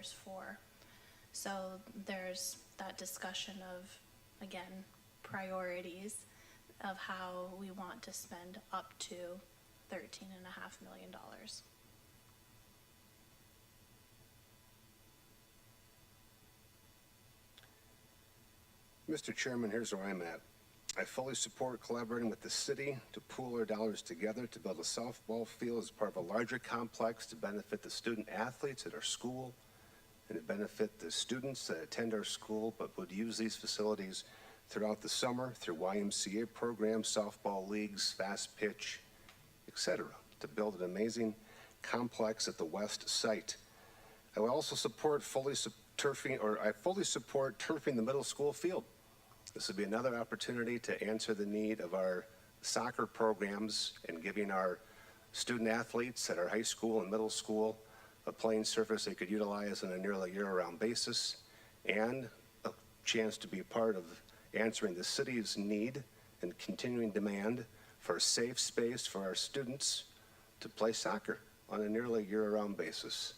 for. So there's that discussion of, again, priorities of how we want to spend up to $13.5 million. Mr. Chairman, here's where I'm at. I fully support collaborating with the city to pool our dollars together to build a softball field as part of a larger complex to benefit the student athletes at our school and to benefit the students that attend our school but would use these facilities throughout the summer through YMCA programs, softball leagues, fast pitch, etc., to build an amazing complex at the west site. I will also support fully support turfing the middle school field. This would be another opportunity to answer the need of our soccer programs and giving our student athletes at our high school and middle school a playing surface they could utilize on a nearly year-round basis, and a chance to be part of answering the city's need and continuing demand for a safe space for our students to play soccer on a nearly year-round basis.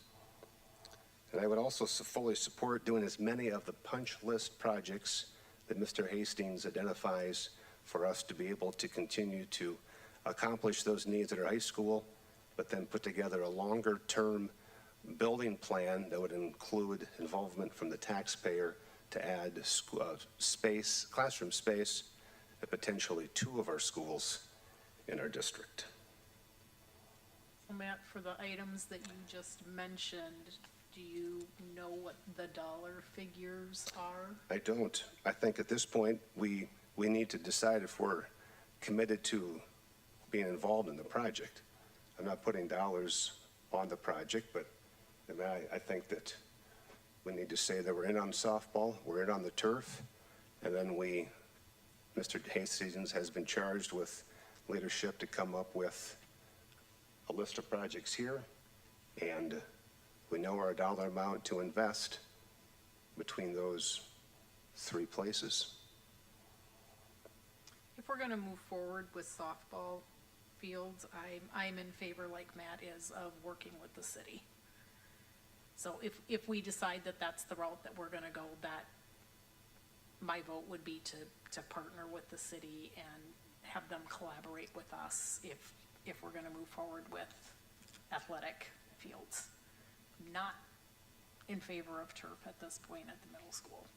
And I would also fully support doing as many of the punch list projects that Mr. Hastings identifies for us to be able to continue to accomplish those needs at our high school, but then put together a longer-term building plan that would include involvement from the taxpayer to add classroom space at potentially 2 of our schools in our district. So Matt, for the items that you just mentioned, do you know what the dollar figures are? I don't. I think at this point we need to decide if we're committed to being involved in the project. I'm not putting dollars on the project, but I think that we need to say that we're in on softball, we're in on the turf, and then Mr. Hastings has been charged with leadership to come up with a list of projects here, and we know our dollar amount to invest between those 3 places. If we're gonna move forward with softball fields, I'm in favor, like Matt is, of working with the city. So if we decide that that's the route that we're gonna go, that my vote would be to partner with the city and have them collaborate with us if we're gonna move forward with athletic fields. Not in favor of turf at this point at the middle school.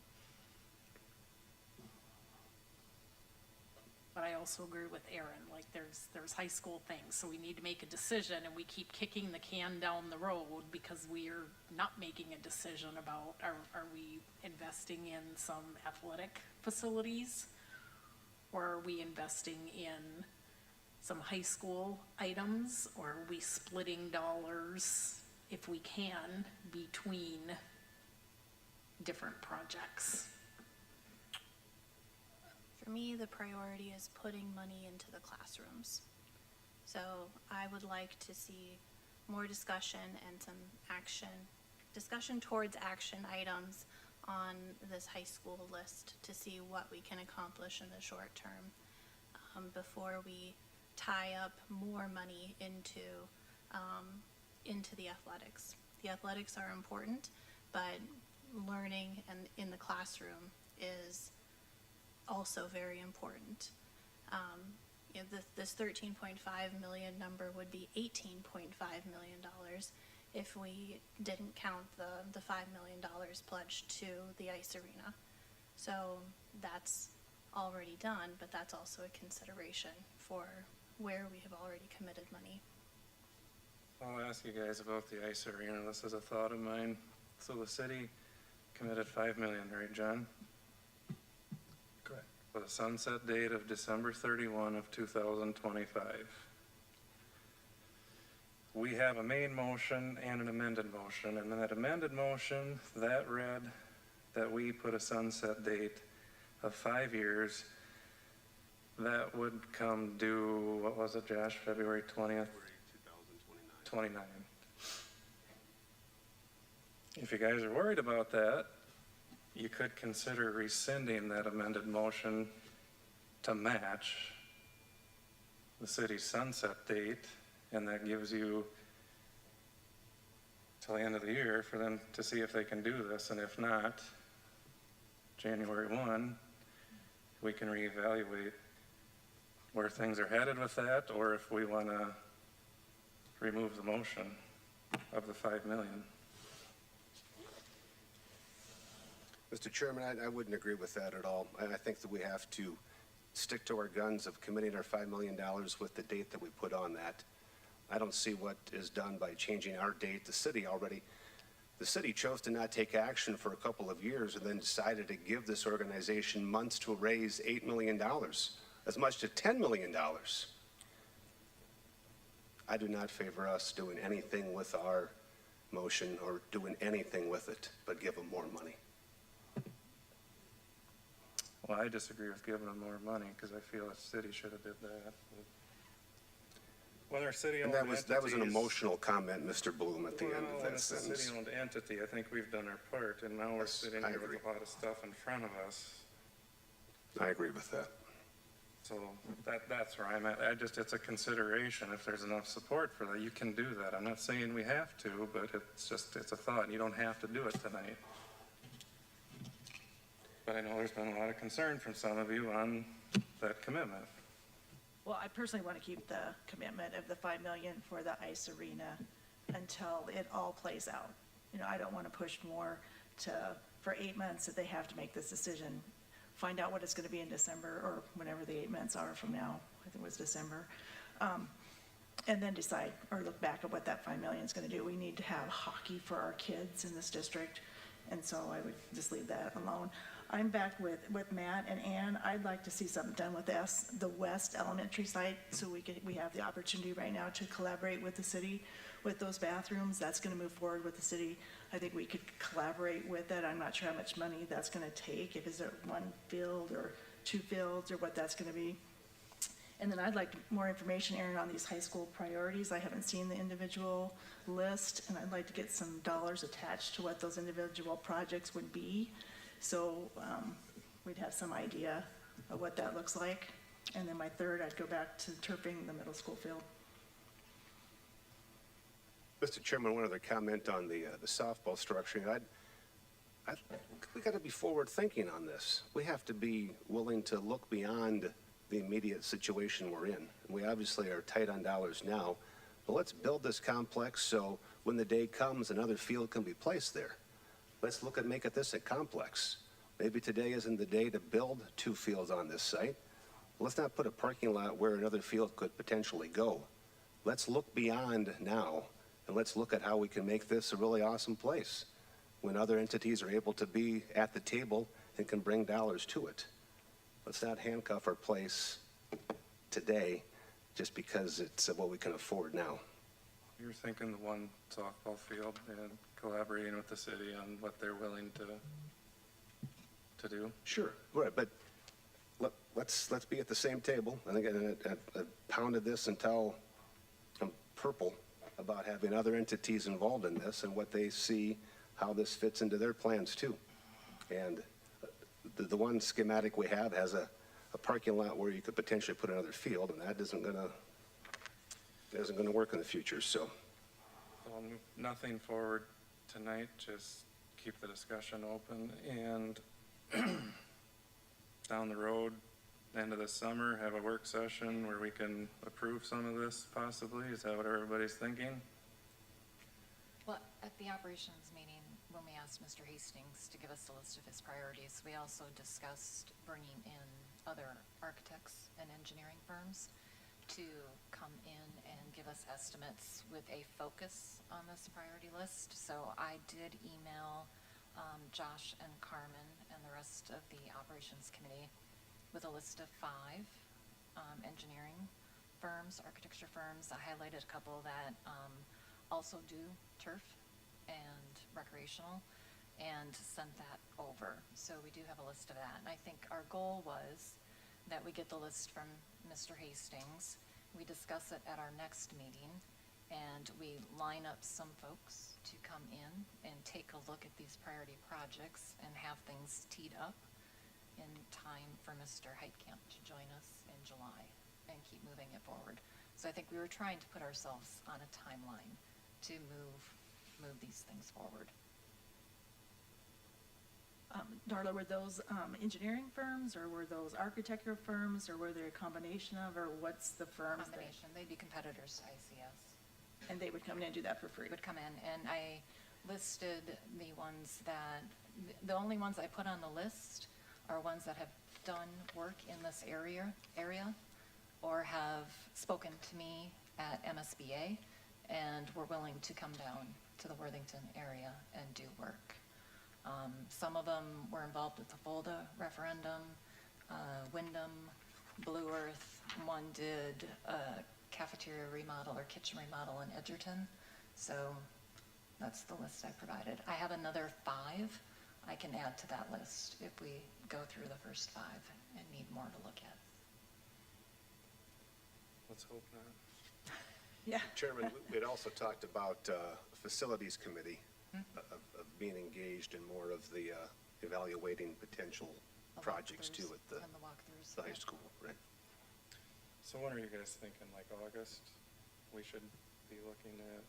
But I also agree with Aaron, like there's high school things, so we need to make a decision, and we keep kicking the can down the road because we are not making a decision about are we investing in some athletic facilities, or are we investing in some high school items, or are we splitting dollars, if we can, between different projects? For me, the priority is putting money into the classrooms. So I would like to see more discussion and some discussion towards action items on this high school list to see what we can accomplish in the short term before we tie up more money into the athletics. The athletics are important, but learning and in the classroom is also very important. This $13.5 million number would be $18.5 million if we didn't count the $5 million pledged to the ice arena. So that's already done, but that's also a consideration for where we have already committed money. I'll ask you guys about the ice arena. This is a thought of mine. So the city committed $5 million, right, John? Correct. With a sunset date of December 31 of 2025. We have a main motion and an amended motion, and in that amended motion, that read that we put a sunset date of 5 years. That would come due, what was it, Josh, February 20th? 29. If you guys are worried about that, you could consider rescinding that amended motion to match the city's sunset date, and that gives you till the end of the year for them to see if they can do this, and if not, January 1, we can reevaluate where things are headed with that, or if we want to remove the motion of the 5 million. Mr. Chairman, I wouldn't agree with that at all. I think that we have to stick to our guns of committing our $5 million with the date that we put on that. I don't see what is done by changing our date. The city chose to not take action for a couple of years and then decided to give this organization months to raise $8 million, as much as $10 million. I do not favor us doing anything with our motion or doing anything with it, but give them more money. Well, I disagree with giving them more money, because I feel the city should have did that. When our And city-owned that was an entities- emotional comment, Mr. Bloom, at the end of Well, that it's a sentence. city-owned entity, I think we've done our part, and now we're Yes, sitting I here agree. with a lot of stuff in front of us. I agree with that. So that's where I'm at. It's a consideration. If there's enough support for that, you can do that. I'm not saying we have to, but it's a thought. You don't have to do it tonight. But I know there's been a lot of concern from some of you on that commitment. Well, I personally want to keep the commitment of the 5 million for the ice arena until it all plays out. You know, I don't want to push more for 8 months that they have to make this decision. Find out what it's going to be in December, or whenever the 8 months are from now. I think it was December. And then decide, or look back at what that 5 million is going to do. We need to have hockey for our kids in this district, and so I would just leave that alone. I'm back with Matt and Ann. I'd like to see something done with the West Elementary site, so we have the opportunity right now to collaborate with the city with those bathrooms. That's gonna move forward with the city. I think we could collaborate with that. I'm not sure how much money that's gonna take, if is it 1 field or 2 fields, or what that's gonna be. And then I'd like more information, Aaron, on these high school priorities. I haven't seen the individual list, and I'd like to get some dollars attached to what those individual projects would be. So we'd have some idea of what that looks like. And then my third, I'd go back to turfing the middle school field. Mr. Chairman, one other comment on the softball structuring. We got to be forward-thinking on this. We have to be willing to look beyond the immediate situation we're in. We obviously are tight on dollars now, but let's build this complex so when the day comes, another field can be placed there. Let's look at making this a complex. Maybe today isn't the day to build 2 fields on this site. Let's not put a parking lot where another field could potentially go. Let's look beyond now, and let's look at how we can make this a really awesome place when other entities are able to be at the table and can bring dollars to it. Let's not handcuff our place today just because it's what we can afford now. You're thinking the one softball field and collaborating with the city on what they're willing to do? Sure, right, but let's be at the same table. And again, I've pounded this until I'm purple about having other entities involved in this and what they see, how this fits into their plans too. And the one schematic we have has a parking lot where you could potentially put another field, and that isn't gonna work in the future, so. Nothing forward tonight, just keep the discussion open, and down the road, end of the summer, have a work session where we can approve some of this possibly. Is that what everybody's thinking? Well, at the operations meeting, when we asked Mr. Hastings to give us a list of his priorities, we also discussed bringing in other architects and engineering firms to come in and give us estimates with a focus on this priority list. So I did email Josh and Carmen and the rest of the operations committee with a list of 5 engineering firms, architecture firms. I highlighted a couple that also do turf and recreational, and sent that over. So we do have a list of that. And I think our goal was that we get the list from Mr. Hastings, we discuss it at our next meeting, and we line up some folks to come in and take a look at these priority projects and have things teed up in time for Mr. Heitkamp to join us in July and keep moving it forward. So I think we were trying to put ourselves on a timeline to move move these things forward. Darla, were those engineering firms, or were those architecture firms, or were they a combination of, or what's the firms that? Combination, they'd be competitors to ICS. And they would come in and do that for free? Would come in, and I listed the ones that, the only ones I put on the list are ones that have done work in this area, or have spoken to me at MSBA, and were willing to come down to the Worthington area and do work. Some of them were involved with the Volda referendum, Wyndham, Blue Earth. One did a cafeteria remodel or kitchen remodel in Edgerton. So that's the list I provided. I have another 5 I can add to that list if we go through the first 5 and need more to look at. Let's hope not. Yeah. Chairman, we had also talked about facilities committee of being engaged in more of the evaluating potential The projects too walkthroughs at the and the walkthroughs. high yeah. school, right? So when are you guys thinking, like August, we should be looking at?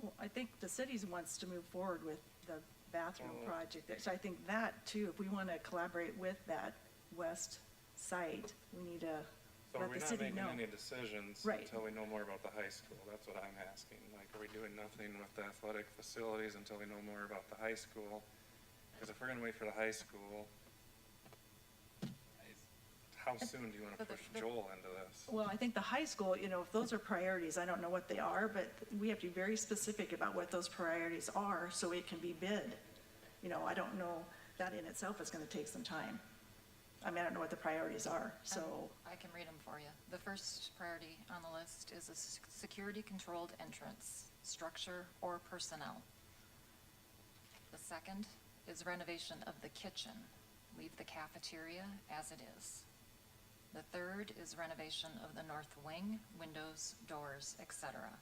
Well, I think the cities wants to move forward with the bathroom Oh. project. So I think that too, if we want to collaborate with that west site, we need to So are let we the not city making know. any decisions Right. until we know more about the high school? That's what I'm asking. Like, are we doing nothing with the athletic facilities until we know more about the high school? Because if we're gonna wait for the high school, how soon do you wanna But the- push the- Joel into this? Well, I think the high school, if those are priorities, I don't know what they are, but we have to be very specific about what those priorities are so it can be bid. I don't know, that in itself is going to take some time. I mean, I don't know what the priorities are, so, I can read them for you. The first priority on the list is a security-controlled entrance, structure, or personnel. The second is renovation of the kitchen. Leave the cafeteria as it is. The third is renovation of the north wing, windows, doors, etc.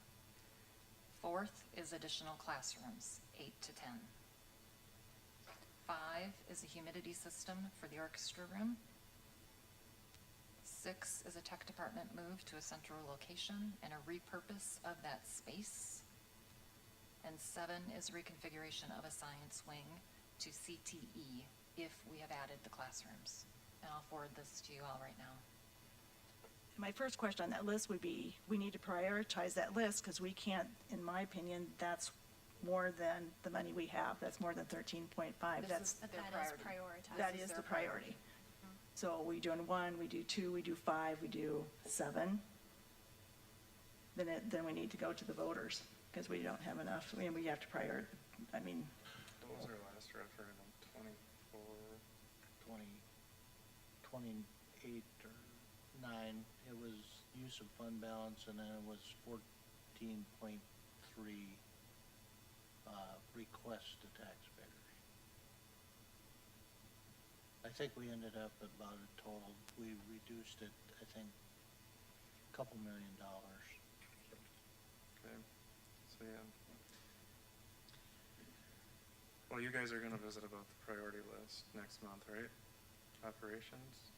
Fourth is additional classrooms, 8 to 10. 5 is a humidity system for the orchestra room. 6 is a tech department move to a central location and a repurpose of that space. And 7 is reconfiguration of a science wing to CTE if we have added the classrooms. And I'll forward this to you all right now. my first question on that list would be, we need to prioritize that list, because we can't, in my opinion, that's more than the money we have, that's more than 13.5, This that's, is But their that is priority. prioritized. that is is their the priority. So we doing 1, we do 2, we do 5, we do 7, then we need to go to the voters, because we don't have enough, we have to What was our last referendum, 24? 28 or 9, it was use of fund balance, and then it was 14.3 request to taxpayers. I think we ended up at about a total, we reduced it, I think, a couple $1 million. Okay, so yeah. Well, you guys are gonna visit about the priority list next month, right? Operations,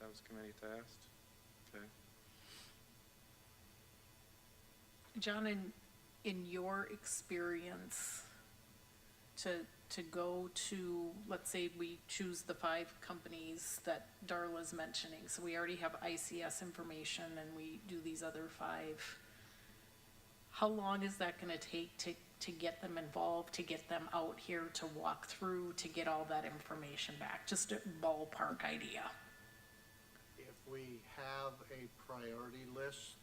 that was committee tasked, okay. John, in your experience, to go to, let's say we choose the 5 companies that Darla's mentioning, so we already have ICS information and we do these other 5. How long is that gonna take to get them involved, to get them out here to walk through, to get all that information back? Just a ballpark idea. If we have a priority list,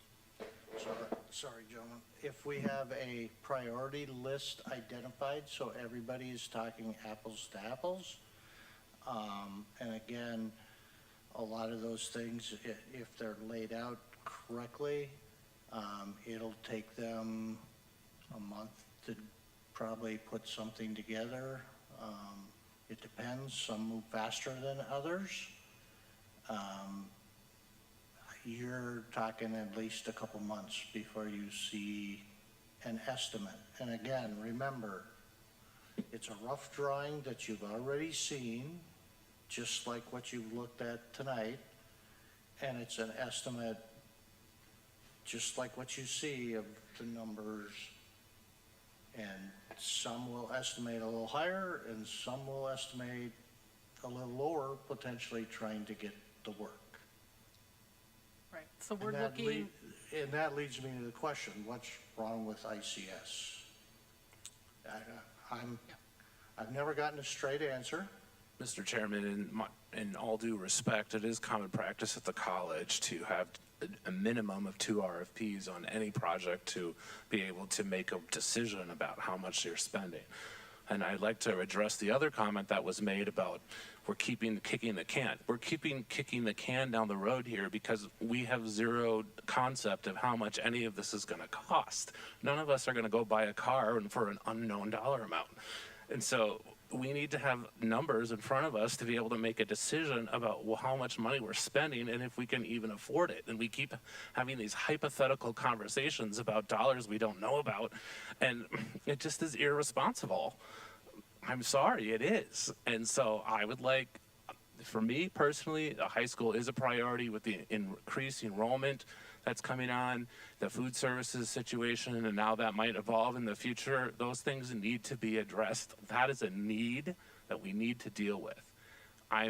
sorry, gentlemen, if we have a priority list identified, so everybody is talking apples to apples, and again, a lot of those things, if they're laid out correctly, it'll take them a month to probably put something together. It depends, some move faster than others. You're talking at least a couple months before you see an estimate. And again, remember, it's a rough drawing that you've already seen, just like what you've looked at tonight, and it's an estimate, just like what you see of the numbers And some will estimate a little higher, and some will estimate a little lower, potentially trying to get the work. Right, so we're And that looking, and that leads me to the question, what's wrong with ICS? I've never gotten a straight answer. Mr. Chairman, in all due respect, it is common practice at the college to have a minimum of 2 RFPs on any project to be able to make a decision about how much you're spending. And I'd like to address the other comment that was made about we're kicking the can. We're kicking the can down the road here because we have zero concept of how much any of this is going to cost. None of us are going to go buy a car and for an unknown dollar amount. And so we need to have numbers in front of us to be able to make a decision about how much money we're spending and if we can even afford it. And we keep having these hypothetical conversations about dollars we don't know about, and it just is irresponsible. I'm sorry, it is. And so I would like, for me personally, the high school is a priority with the increased enrollment that's coming on, the food services situation, and now that might evolve in the future. Those things need to be addressed. That is a need that we need to deal with. I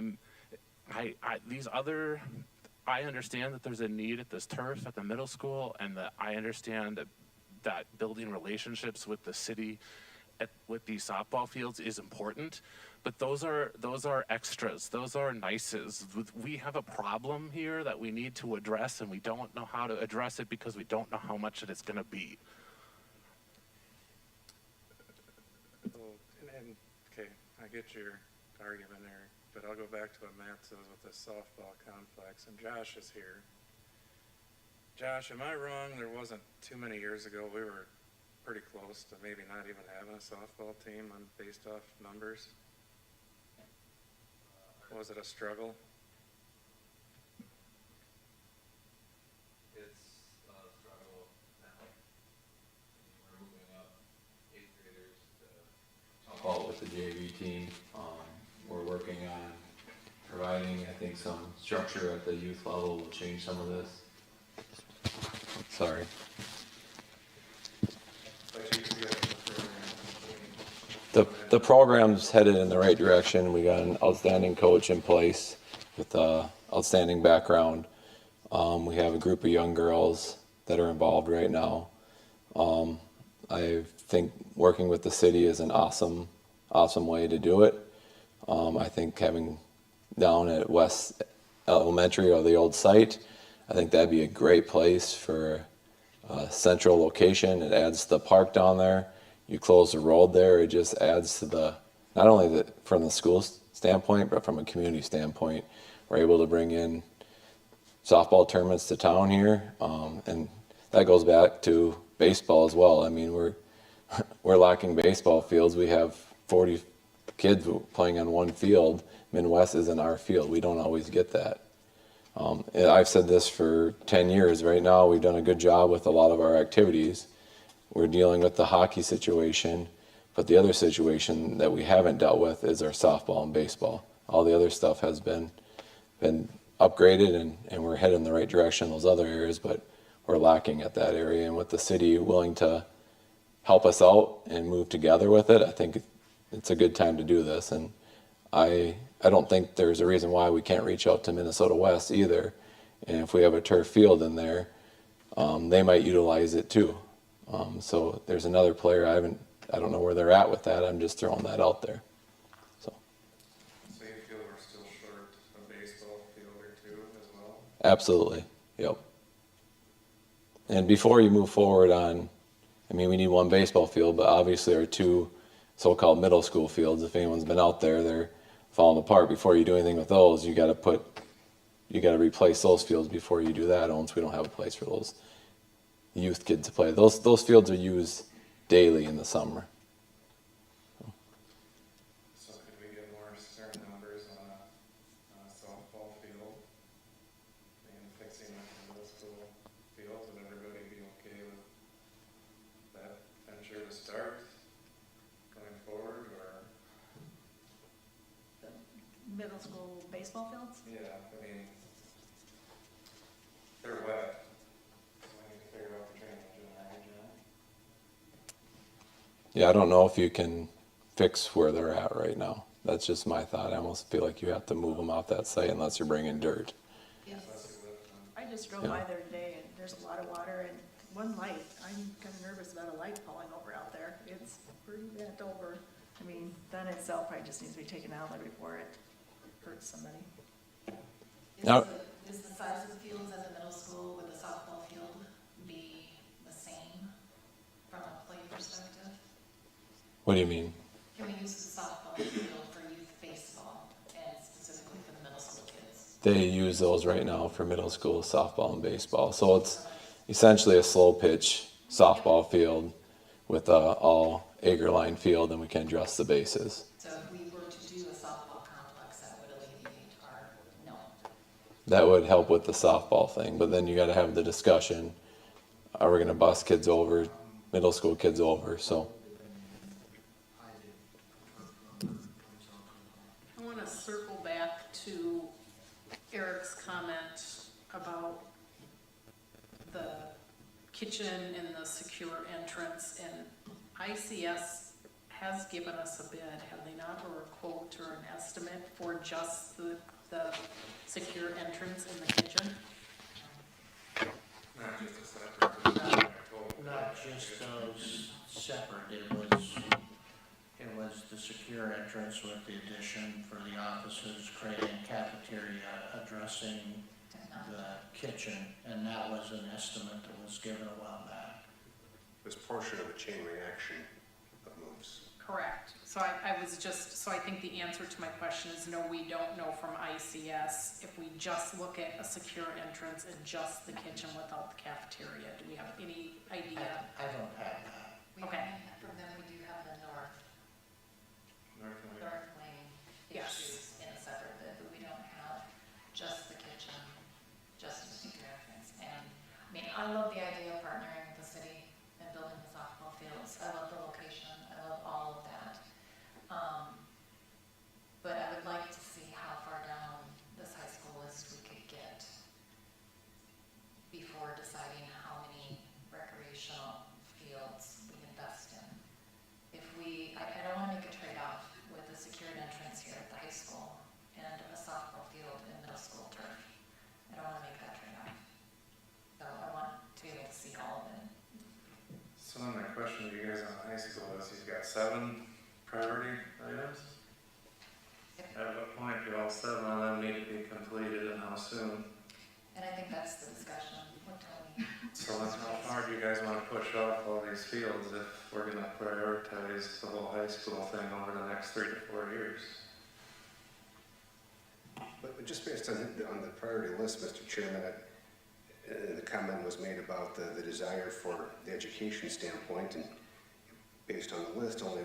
understand that there's a need at this turf at the middle school, and that I understand that building relationships with the city with these softball fields is important, but those are extras. Those are nices. We have a problem here that we need to address, and we don't know how to address it because we don't know how much it is going to be. Okay, I get your argument there, but I'll go back to what Matt says with the softball complex, and Josh is here. Josh, am I wrong? There wasn't too many years ago, we were pretty close to maybe not even having a softball team based off numbers. Was it a struggle? It's a struggle now. We're moving up 8th graders to help out with the JV team. We're working on providing, I think, some structure at the youth level will change some of this. Sorry. The program's headed in the right direction. We got an outstanding coach in place with a outstanding background. We have a group of young girls that are involved right now. I think working with the city is an awesome way to do it. I think having down at West Elementary or the old site, I think that'd be a great place for a central location. It adds to the park down there. You close the road there, it just adds to not only from the school standpoint, but from a community standpoint. We're able to bring in softball tournaments to town here, and that goes back to baseball as well. I mean, we're lacking baseball fields. We have 40 kids playing on one field. Midwest isn't our field. We don't always get that. I've said this for 10 years. Right now, we've done a good job with a lot of our activities. We're dealing with the hockey situation, but the other situation that we haven't dealt with is our softball and baseball. All the other stuff has been upgraded, and we're heading in the right direction in those other areas, but we're lacking at that area. And with the city willing to help us out and move together with it, I think it's a good time to do this. And I don't think there's a reason why we can't reach out to Minnesota West either. And if we have a turf field in there, they might utilize it too. So there's another player, I don't know where they're at with that. I'm just throwing that out there. So you feel we're still short a baseball field or two as well? Absolutely. Yep. And before you move forward we need one baseball field, but obviously our 2 so-called middle school fields, if anyone's been out there, they're falling apart. Before you do anything with those, you got to replace those fields before you do that, once we don't have a place for those youth kids to play. Those fields are used daily in the summer. So could we get more certain numbers on a softball field and fixing up the middle school fields? Would everybody be okay with that venture to start going forward, or? The middle school baseball fields? Yeah, they're wet. So we need to figure out the drainage in there, Yeah, I don't know if you can fix where they're at right now. That's just my thought. I almost feel like you have to move them off that site unless you're bringing dirt. I just drove by there today and there's a lot of water and one light, I'm kinda nervous about a light falling over out there. It's pretty bent over. I mean, that in itself probably just needs to be taken out there before it hurts somebody. Now- Is the size of the fields at the middle school with the softball field be the same from a play perspective? What do you mean? Can we use the softball field for youth baseball and specifically for the middle school kids? They use those right now for middle school softball and baseball. So it's essentially a slow pitch softball field with a all acre line field, and we can address the bases. So if we were to do a softball complex, that would alleviate our, no. That would help with the softball thing, but then you gotta have the discussion. Are we gonna bus kids over, middle school kids over, so. I want to circle back to Eric's comment about the kitchen and the secure entrance, and ICS has given us a bid, have they not, or a quote or an estimate for just the secure entrance in the kitchen? Not just a separate. Not just those separate, it was the secure entrance with the addition for the offices, creating cafeteria, addressing the kitchen, and that was an estimate that was given a while back. It was portion of a chain reaction of moves. Correct. So I was just, so I think the answer to my question is no, we don't know from ICS. If we just look at a secure entrance and just the kitchen without the cafeteria, do we have any idea? I don't have that. Okay. From them, we do have the north lane Yes. issues in a separate bid, but we don't have just the kitchen, just the secure entrance. And, I mean, I love the idea of partnering with the city and building the softball fields. I love the location, I love all of that. But I would like to see how far down this high school list we could get before deciding how many recreational fields we invest in. If we, I don't wanna make a trade-off with a secured entrance here at the high school and a softball field and middle school turf. I don't wanna make that trade-off. So I want to be able to see all of it. So then my question to you guys on high school is, you've got 7 priority items? At what point do all 7 of them need to be completed and how soon? And I think that's the discussion with Tony. So then how far do you guys wanna push off all these fields if we're gonna prioritize the whole high school thing over the next 3 to 4 years? But just based on the priority list, Mr. Chairman, the comment was made about the desire for the education standpoint, and based on the list, only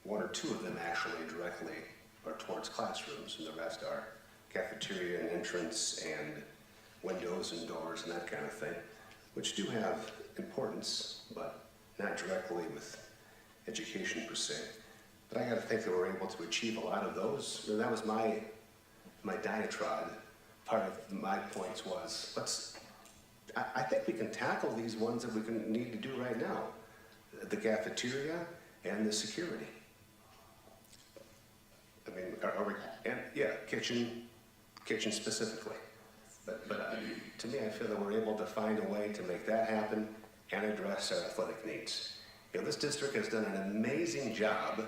1 or 2 of them actually directly are towards classrooms, and the rest are cafeteria and entrance and windows and doors and that kind of thing, which do have importance, but not directly with education per se. But I gotta think that we're able to achieve a lot of those. And that was my diatribe. Part of my points was, I think we can tackle these ones that we need to do right now. The cafeteria and the security. I mean, are we, and yeah, kitchen specifically. But to me, I feel that we're able to find a way to make that happen and address our athletic needs. You know, this district has done an amazing job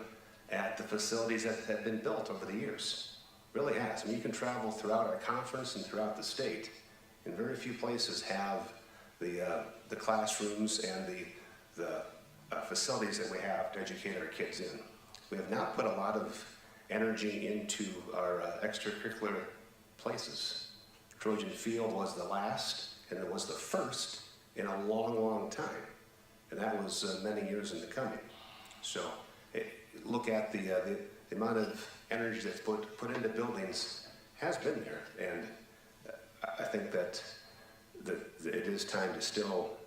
at the facilities that have been built over the years. Really has. I mean, you can travel throughout our conference and throughout the state, and very few places have the classrooms and the facilities that we have to educate our kids in. We have not put a lot of energy into our extracurricular places. Trojan Field was the last, and it was the first in a long, long time. And that was many years in the coming. So look at the amount of energy that's put into buildings has been there. And I think that it is time to still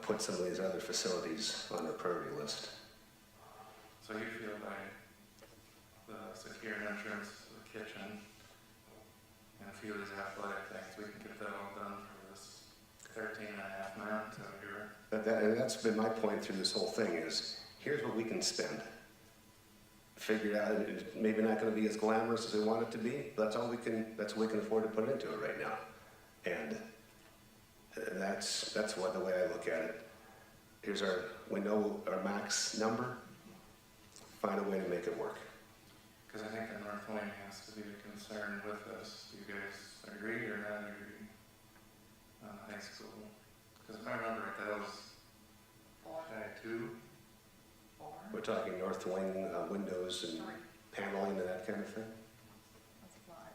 put some of these other facilities on the priority list. So you feel like the secure entrance, the kitchen, and a few of these athletic things, we can get that all done for this 13.5 months of your. And that's been my point through this whole thing is here's what we can spend. Figure it out, and it's maybe not gonna be as glamorous as we want it to be, but that's what we can afford to put into it right now. And that's what, the way I look at it. We know our max number, find a way to make it work. Because I think the North Wing has to be a concern with this. Do you guys agree or not agree on the high school? Because if I remember right, that was two. We're talking north wing, windows and paneling and that kind of thing. That's a lot.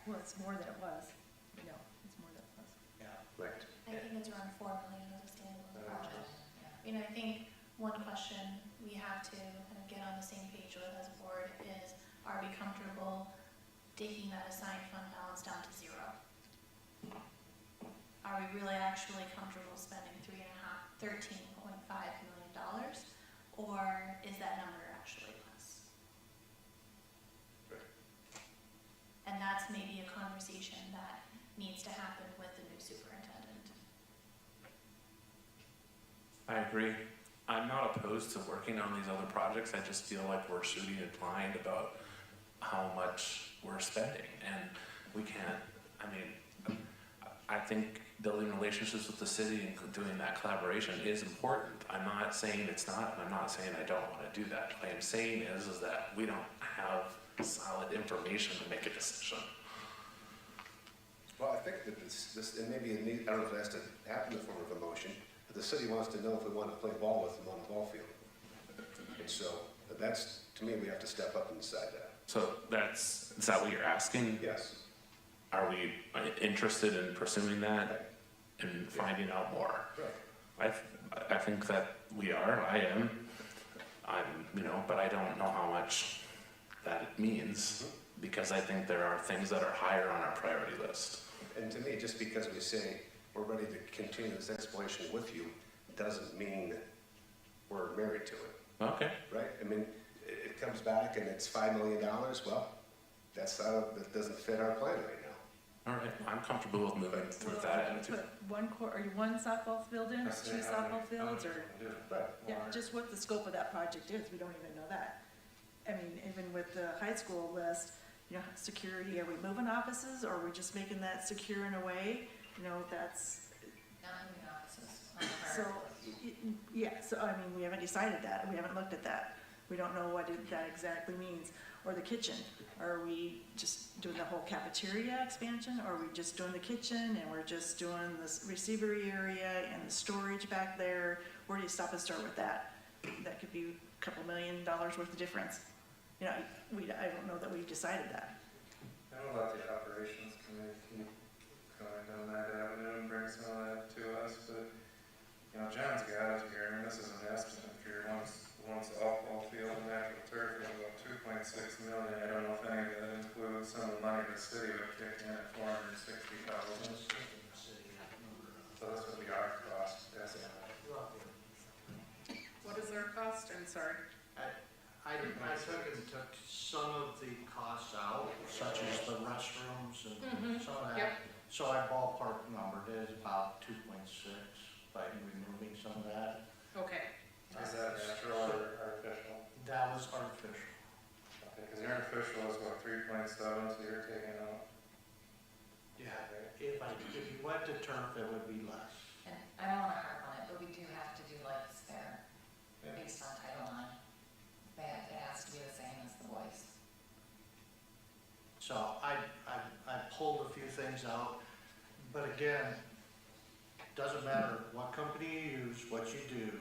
Well, it's more than it was. No, it's more than it was. Right. I think it's around 4 million as a standalone project. You know, I think one question we have to kind of get on the same page with as a board is, are we comfortable taking that assigned fund balance down to 0? Are we really actually comfortable spending $13.5 million, or is that number actually less? And that's maybe a conversation that needs to happen with the new superintendent. I agree. I'm not opposed to working on these other projects. I just feel like we're shooting it blind about how much we're spending. And we can't, I mean, I think building relationships with the city and doing that collaboration is important. I'm not saying it's not, and I'm not saying I don't want to do that. What I'm saying is that we don't have solid information to make a decision. Well, I think that this, and maybe I don't know if it has to happen in the form of a motion, but the city wants to know if we want to play ball with them on the ball field. And so that's, to me, we have to step up and decide that. So is that what you're asking? Yes. Are we interested in pursuing that and finding out more? Right. I think that we are, I am, but I don't know how much that it means, because I think there are things that are higher on our priority list. And to me, just because we say we're ready to continue this exploration with you, doesn't mean we're married to it, Okay. right? I mean, it comes back and it's $5 million, well, that doesn't fit our plan right now. All right, I'm comfortable with moving through that attitude. Are you one softball field in, two softball fields, or? Right. Yeah, just what the scope of that project is, we don't even know that. I mean, even with the high school list, security, are we moving offices, or are we just making that secure in a way? That's, Not moving offices on the so, priority. yeah, so, I mean, we haven't decided that, we haven't looked at that. We don't know what that exactly means. Or the kitchen, are we just doing the whole cafeteria expansion, or are we just doing the kitchen, and we're just doing this receivery area and the storage back there? Where do you stop and start with that? That could be a couple $1 million worth of difference. I don't know that we've decided that. I don't let the operations committee keep going down that avenue and bring some of that to us, but, John's got it here, and this is an estimate for your once softball field and natural turf is about $2.6 million. I don't know if any of that includes some of the money the city would kick in at $460,000. So this would be our cost estimate. What is our cost? I'm sorry. I took some of the costs out, such as the restrooms and some of that. Yep. So I ballpark numbered it as about 2.6 by removing some of that. Okay. Is that natural or artificial? That was artificial. Okay, because your artificial is about 3.7, so you're taking out. Yeah, if you went to turf, it would be less. And I don't want to harp on it, but we do have to do lights there based on Title IX. It has to be the same as the boys. So I pulled a few things out, but again, doesn't matter what company you use, what you do,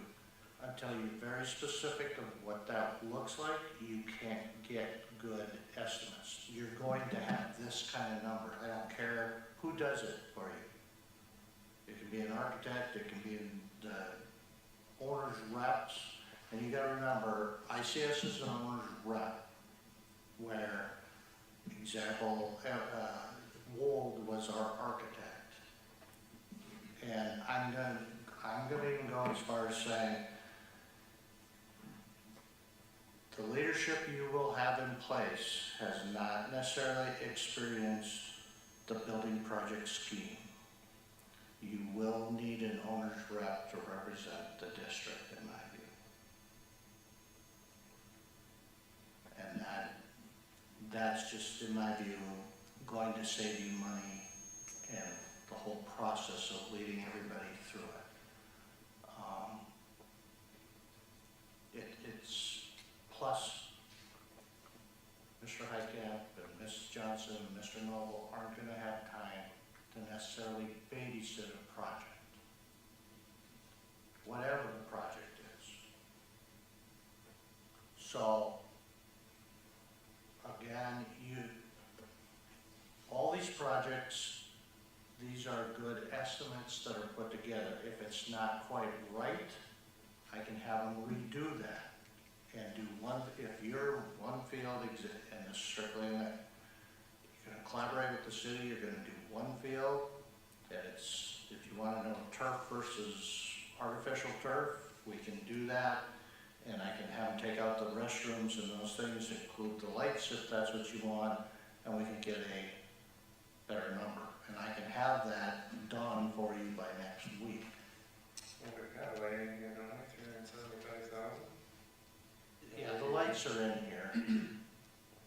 until you're very specific of what that looks like, you can't get good estimates. You're going to have this kind of number. I don't care who does it for you. It can be an architect, it can be the owner's reps, and you gotta remember, ICS is an owner's rep, where, example, Wold was our architect. And I'm gonna even go as far as saying, the leadership you will have in place has not necessarily experienced the building project scheme. You will need an owner's rep to represent the district, in my view. that's just, in my view, going to save you money and the whole process of leading everybody through it. It's, plus, Mr. Heitkamp and Mrs. Johnson and Mr. Noble aren't gonna have time to necessarily babysit a project, whatever the project is. So, again, all these projects, these are good estimates that are put together. If it's not quite right, I can have them redo that and do one, if your one field and it's strictly in that, you're gonna collaborate with the city, you're gonna do one field, and it's, if you wanna know turf versus artificial turf, we can do that. And I can have them take out the restrooms and those things, include the lights if that's what you want, and we can get a better number. And I can have that done for you by next week. Well, we got way, you know, $375,000. Yeah, the lights are in here.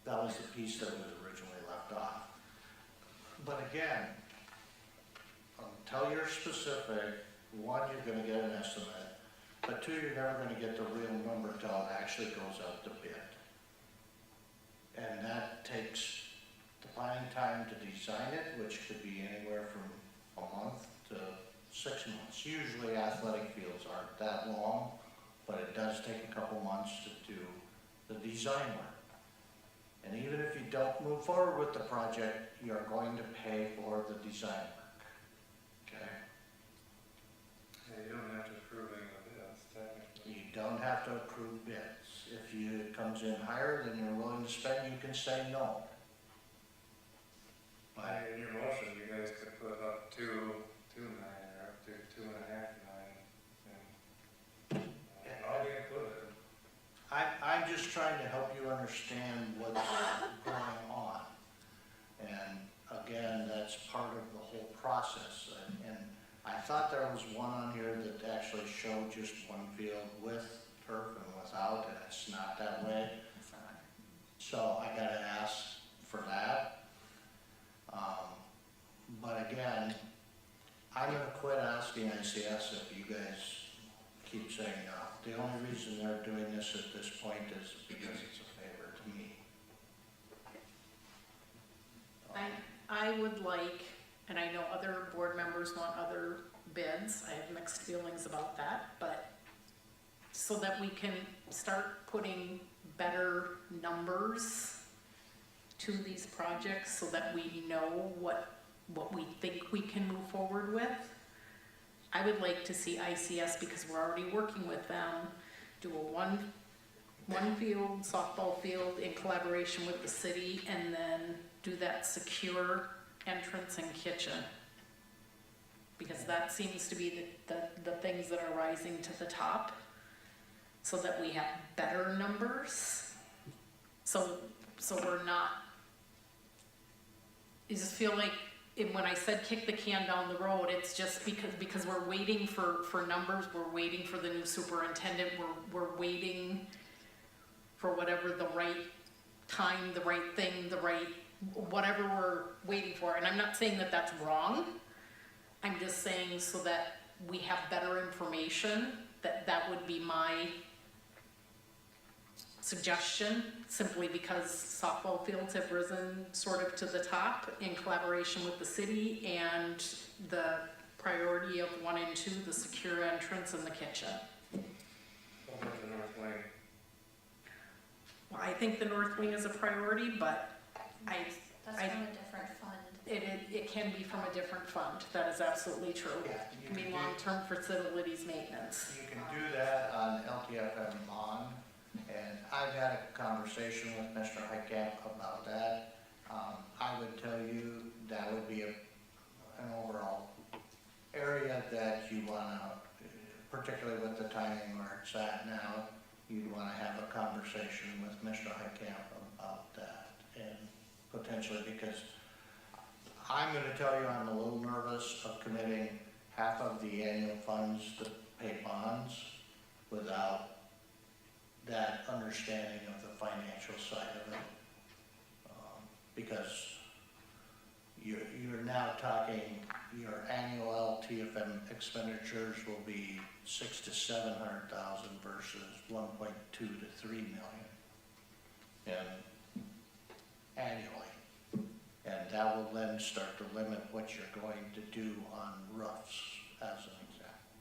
That was the piece that was originally left off. But again, until you're specific, one, you're gonna get an estimate, but two, you're never gonna get the real number till it actually goes out to bid. And that takes the planning time to design it, which could be anywhere from a month to 6 months. Usually athletic fields aren't that long, but it does take a couple months to do the design work. And even if you don't move forward with the project, you're going to pay for the design work. Okay? Yeah, you don't have to approve any of this, technically. You don't have to approve bids. If it comes in higher than you're willing to spend, you can say no. But In your motion, you guys could put up 2.9 or up to 2.5 million. And all be included. I'm just trying to help you understand what's going on. And again, that's part of the whole process. And I thought there was one on here that actually showed just one field with turf and without, and it's not that way. So I gotta ask for that. But again, I'm gonna quit asking ICS if you guys keep saying no. The only reason they're doing this at this point is because it's a favor to me. I would like, and I know other board members want other bids, I have mixed feelings about that, but so that we can start putting better numbers to these projects so that we know what we think we can move forward with. I would like to see ICS, because we're already working with them, do a one field, softball field in collaboration with the city, and then do that secure entrance and kitchen. Because that seems to be the things that are rising to the top, so that we have better numbers. So we're not, I just feel like, when I said kick the can down the road, it's just because we're waiting for numbers, we're waiting for the new superintendent, we're waiting for whatever the right time, the right thing, the right, whatever we're waiting for. And I'm not saying that that's wrong. I'm just saying so that we have better information, that would be my suggestion, simply because softball fields have risen sort of to the top in collaboration with the city, and the priority of 1 and 2, the secure entrance and the kitchen. What about the north wing? Well, I think the north wing is a priority, but That's from a different fund. it can be from a different fund. That is absolutely true. Yeah, I mean, long-term facilities maintenance. You can do that on LTFM bond, and I've had a conversation with Mr. Heitkamp about that. I would tell you that would be an overall area that you wanna, particularly with the timing where it's at now, you'd wanna have a conversation with Mr. Heitkamp about that, and potentially, because I'm gonna tell you, I'm a little nervous of committing half of the annual funds to pay bonds without that understanding of the financial side of it. because you're now talking, your annual LTFM expenditures will be 600,000 to 700,000 versus 1.2 to 3 million annually. And that will then start to limit what you're going to do on roofs, as an example.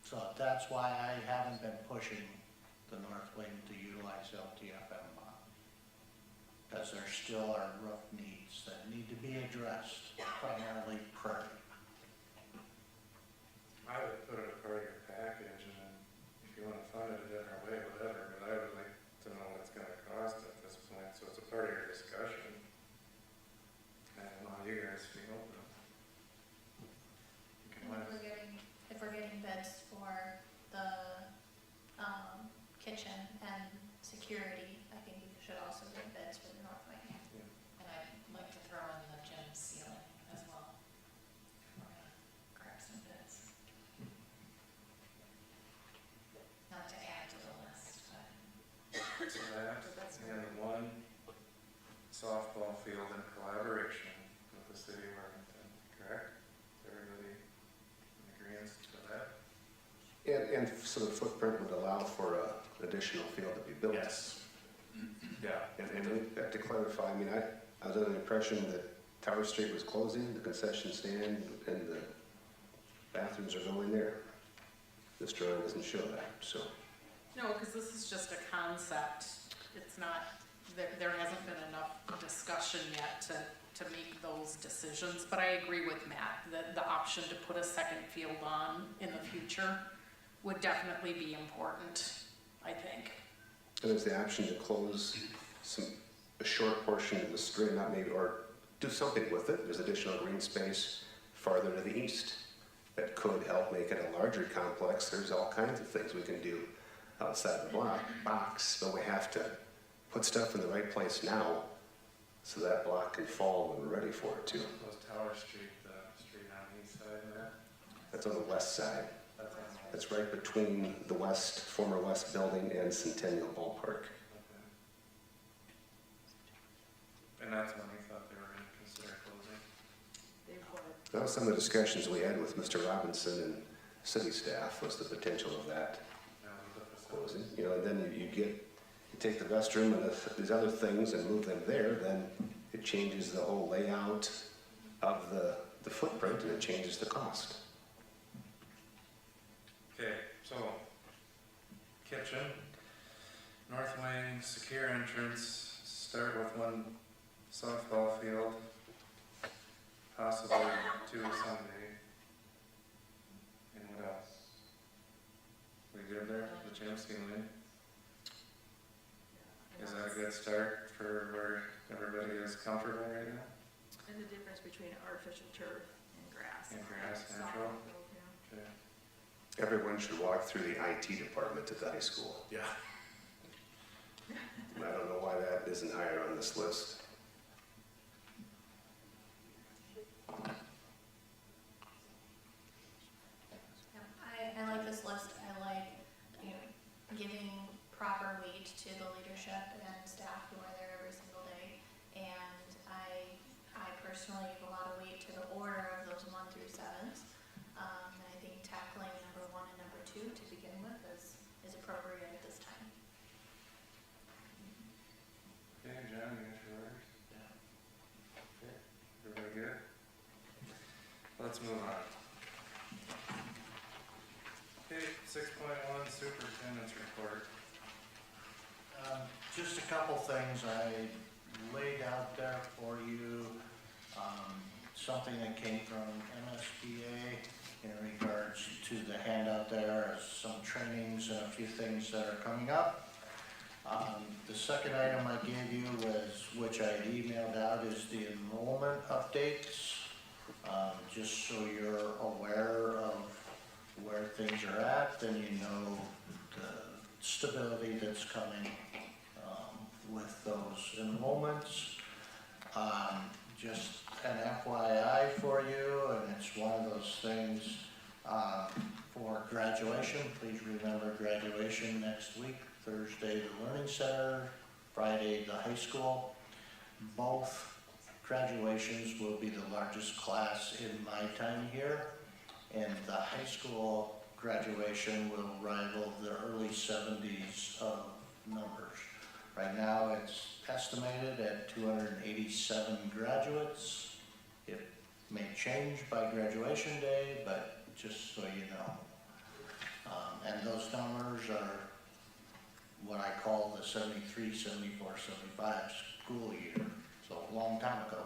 So that's why I haven't been pushing the North Wing to utilize LTFM bonds. Because there still are roof needs that need to be addressed, primarily Prairie. I would put it a part of your package, and then if you wanna fund it a different way, whatever, but I would like to know what it's gonna cost at this point, so it's a part of your discussion. I don't know how you guys feel, but. You can let us. If we're getting bids for the, kitchen and security, I think we should also get bids for the North Wing. And I'd like to throw in the gym ceiling as well. We're gonna grab some bids. Not to add to the list, but. So that, and one softball field in collaboration with the city of Arlington, correct? Everybody in agreement to that? And so the footprint would allow for an additional field to be built. Yeah. And we have to clarify, I mean, I was under the impression that Tower Street was closing, the concession stand and the bathrooms are going there. This drawing doesn't show that, so. No, because this is just a concept. It's not, there hasn't been enough discussion yet to make those decisions. But I agree with Matt, that the option to put a second field on in the future would definitely be important, I think. And there's the option to close a short portion of the street, not maybe, or do something with it. There's additional green space farther to the east that could help make it a larger complex. There's all kinds of things we can do outside the box, but we have to put stuff in the right place now so that block can fall when we're ready for it to. Was Tower Street, the street on the east side of that? That's on the west side. That's on the. That's right between the former West Building and Centennial Ballpark. Okay. And that's when we thought they were gonna consider closing. They would. That was some of the discussions we had with Mr. Robinson and city staff, was the potential of that Now with the facility. closing. You know, and then you take the restroom and these other things and move them there, then it changes the whole layout of the footprint and it changes the cost. Okay, so, kitchen, north wing, secure entrance, start with one softball field, possibly 2 Sunday. And what else? We good there, the gym ceiling? Is that a good start for where everybody is comfortable right now? And the difference between artificial turf and grass. And grass, natural? Yeah. Okay. Everyone should walk through the IT department at the high school. Yeah. And I don't know why that isn't higher on this list. I like this list. I like, giving proper weight to the leadership and staff who are there every single day. And I personally give a lot of weight to the order of those 1 through 7s. And I think tackling number 1 and number 2 to begin with is appropriate at this time. Okay, John, you got your orders? Okay, everybody good? Let's move on. Okay, 6.1, superintendent's report. Just a couple things I laid out there for you. Something that came from MSBA in regards to the handout there, some trainings and a few things that are coming up. The second item I gave you was, which I emailed out, is the enrollment updates. Just so you're aware of where things are at, then you know the stability that's coming with those enrollments. Just an FYI for you, and it's one of those things for graduation. Please remember graduation next week, Thursday, the Learning Center Friday, the high school. Both graduations will be the largest class in my time here, and the high school graduation will rival the early 70s of numbers. Right now, it's estimated at 287 graduates. It may change by graduation day, but just so you know. And those numbers are what I call the 73, 74, 75 school year, so a long time ago.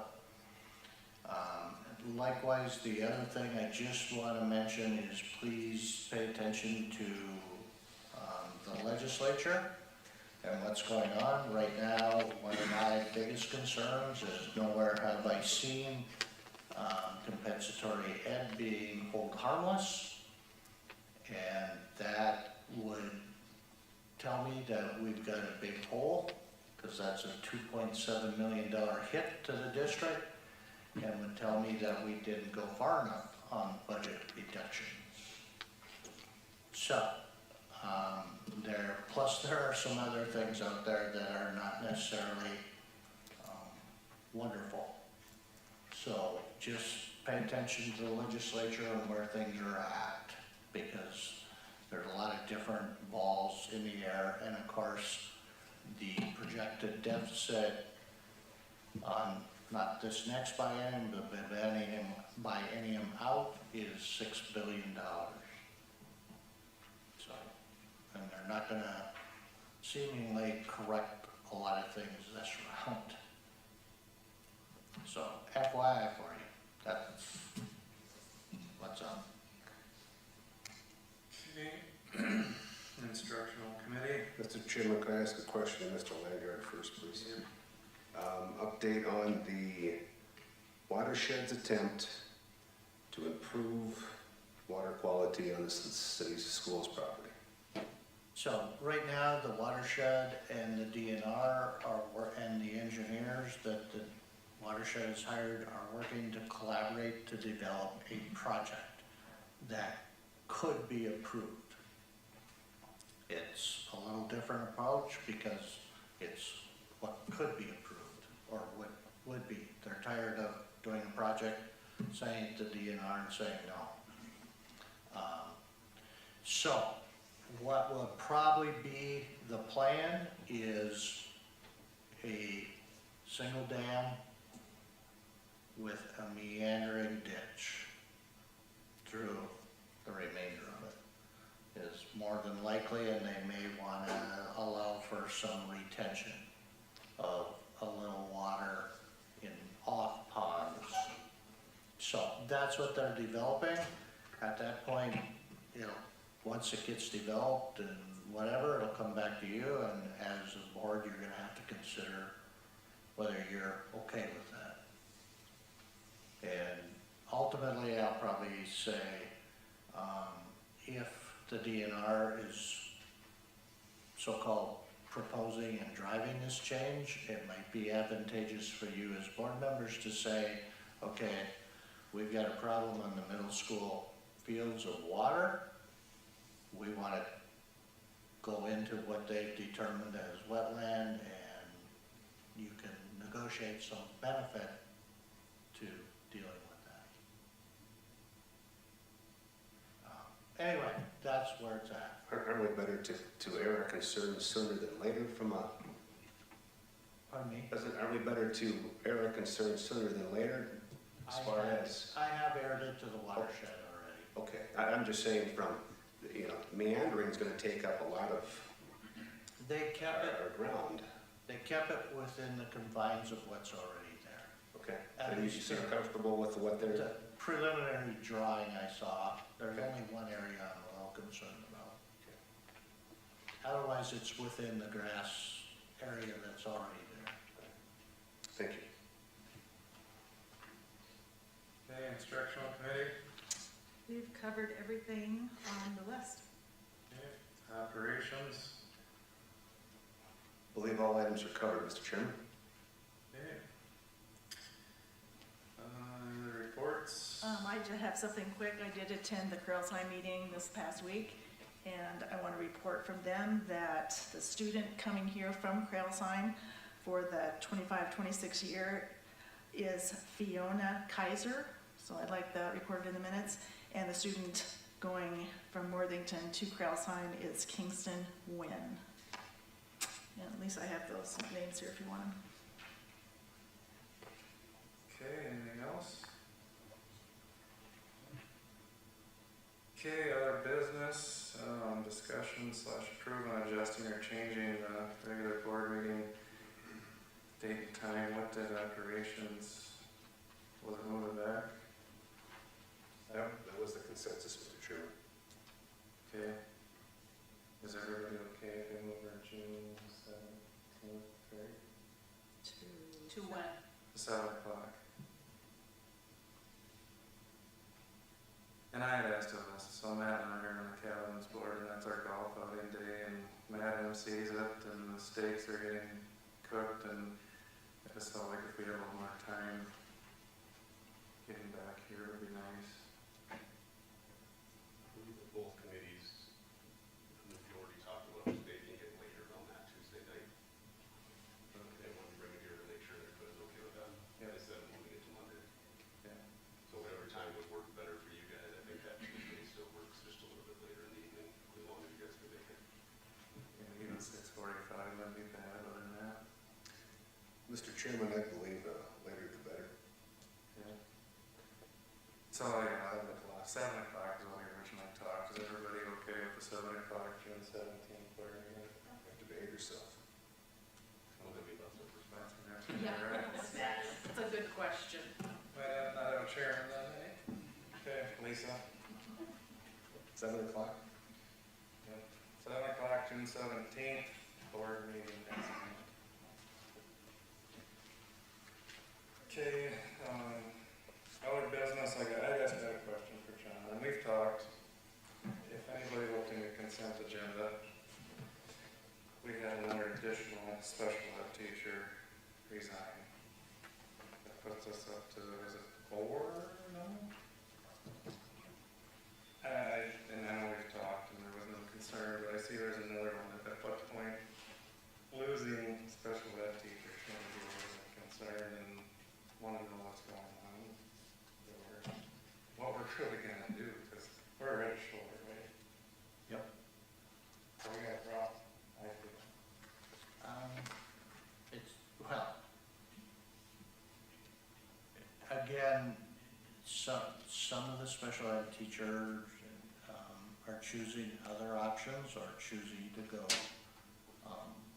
Likewise, the other thing I just want to mention is please pay attention to the legislature and what's going on. Right now, one of my biggest concerns is nowhere have I seen compensatory ed being hold harmless. And that would tell me that we've got a big hole, because that's a $2.7 million hit to the district, and would tell me that we didn't go far enough on budget reductions. So, plus there are some other things out there that are not necessarily wonderful. So just pay attention to the legislature and where things are at, because there's a lot of different balls in the air, and of course, the projected deficit on not this next biennium, but biennium out is $6 billion. So, and they're not gonna seemingly correct a lot of things this round. So FYI for you, that's what's up. Okay. Instructional committee. Mr. Chairman, could I ask a question to Mr. Landry first, please? Update on the watershed's attempt to improve water quality on the city's schools property. So right now, the watershed and the DNR and the engineers that the watershed has hired are working to collaborate to develop a project that could be approved. It's a little different approach because it's what could be approved or would be. They're tired of doing a project, saying to DNR and saying no. So what will probably be the plan is a single dam with a meandering ditch through the remainder of it is more than likely, and they may want to allow for some retention of a little water in off ponds. So that's what they're developing. At that point, once it gets developed and whatever, it'll come back to you, and as a board, you're gonna have to consider whether you're okay with that. And ultimately, I'll probably say, if the DNR is so-called proposing and driving this change, it might be advantageous for you as board members to say, okay, we've got a problem in the middle school fields of water. We want to go into what they've determined as wetland, and you can negotiate some benefit to dealing with that. Anyway, that's where it's at. Aren't we better to air our concerns sooner than later from a, Pardon me? aren't we better to air our concerns sooner than later as far as? I have aired it to the watershed already. Okay, I'm just saying from, meandering is gonna take up a lot of They kept it, our ground. they kept it within the confines of what's already there. Okay, At and you least seem comfortable with what they're, The preliminary drawing I saw, there's only one area I'm a little concerned about. Otherwise, it's within the grass area that's already there. thank you. Okay, instructional committee. We've covered everything on the list. Okay. Operations. Believe all items are covered, Mr. Chairman. Okay. Reports. I just have something quick. I did attend the Carol's High meeting this past week, And I want to report from them that the student coming here from Crailsheim for the 25-26 year is Fiona Kaiser. So I'd like that reported in the minutes. And the student going from Worthington to Crailsheim is Kingston Wynn. And at least I have those names here if you want them. Okay, anything else? Okay, other business, discussion / approve on adjusting or changing the regular board meeting date and time. What did operations, was it moving back? That was the consensus, Mr. Chairman. Okay. Is everybody okay if we move our June 17th, right? To when? 7 o'clock. And I had asked Alyssa, so Matt and I are on the Calvin's board, and that's our golf outing day, and Matt MCs it, and the steaks are getting cooked, and I just felt like if we had a little more time getting back here, it would be nice. Both committees, the majority talked about making it later on that Tuesday night. They wanted to bring it here to make sure everybody's okay with that. Yeah. Instead of moving it to Monday. Yeah. So whatever time would work better for you guys, I think that Tuesday still works just a little bit later in the evening, as long as you guys can make it. Yeah, even 6:45 wouldn't be bad, other than that. Mr. Chairman, I believe later the better. Yeah. So, yeah, 7 o'clock is what we originally talked. Is everybody okay with the 7 o'clock, June 17th, board meeting? You have to behave yourself. Well, that'd be about the first time. That's a good question. Might not have a chairman then, eh? Okay, Lisa? 7 o'clock? Yep. 7 o'clock, June 17th, board meeting next week. Okay, other business, I just got a question for John, and we've talked, if anybody looked in the consent agenda, we had another additional special ed teacher resign. That puts us up to, is it 4 now? And I know we've talked and there was no concern, but I see there's another one at what point losing special ed teachers can be a little bit concerned and want to know what's going on. Or what we're really gonna do, because we're already short, right? Yep. So we got a problem, I feel. It's, well, again, some of the special ed teachers are choosing other options or choosing to go.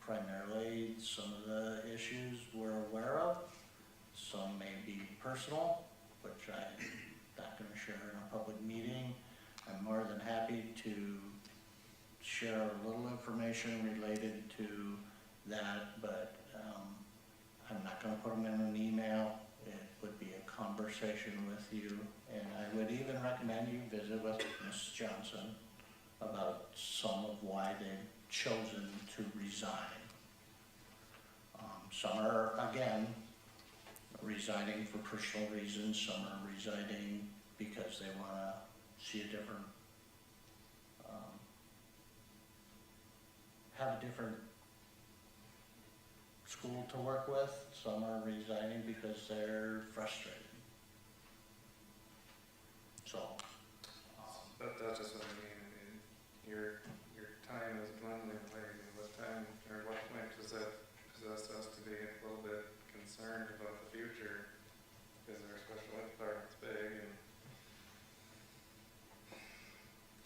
Primarily, some of the issues we're aware of, some may be personal, which I'm not gonna share in a public meeting. I'm more than happy to share a little information related to that, but I'm not gonna put them in an email. It would be a conversation with you, and I would even recommend you visit with Ms. Johnson about some of why they've chosen to resign. Some are, again, resigning for personal reasons, some are resigning because they wanna see a different, have a different school to work with, some are resigning because they're frustrated. So, That's just what I mean, your time is dwindling away, what time, or what point does that possess us to be a little bit concerned about the future? Because our special ed department's big and,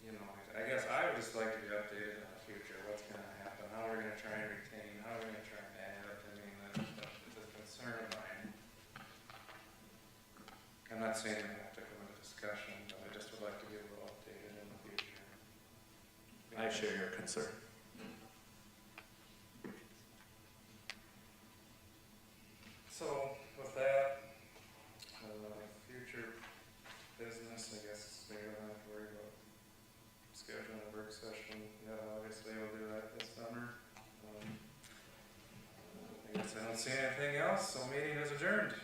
you know, I guess I would just like to be updated on the future, what's gonna happen, how we're gonna try and retain, how we're gonna try and add, I mean, that's a concern of mine. I'm not saying we have to go into discussion, but I just would like to be a little updated in the future. I share your concern. So with that, future business, I guess we don't have to worry about scheduling a work session. Yeah, obviously we'll do that this summer. I guess I don't see anything else, so meeting is adjourned.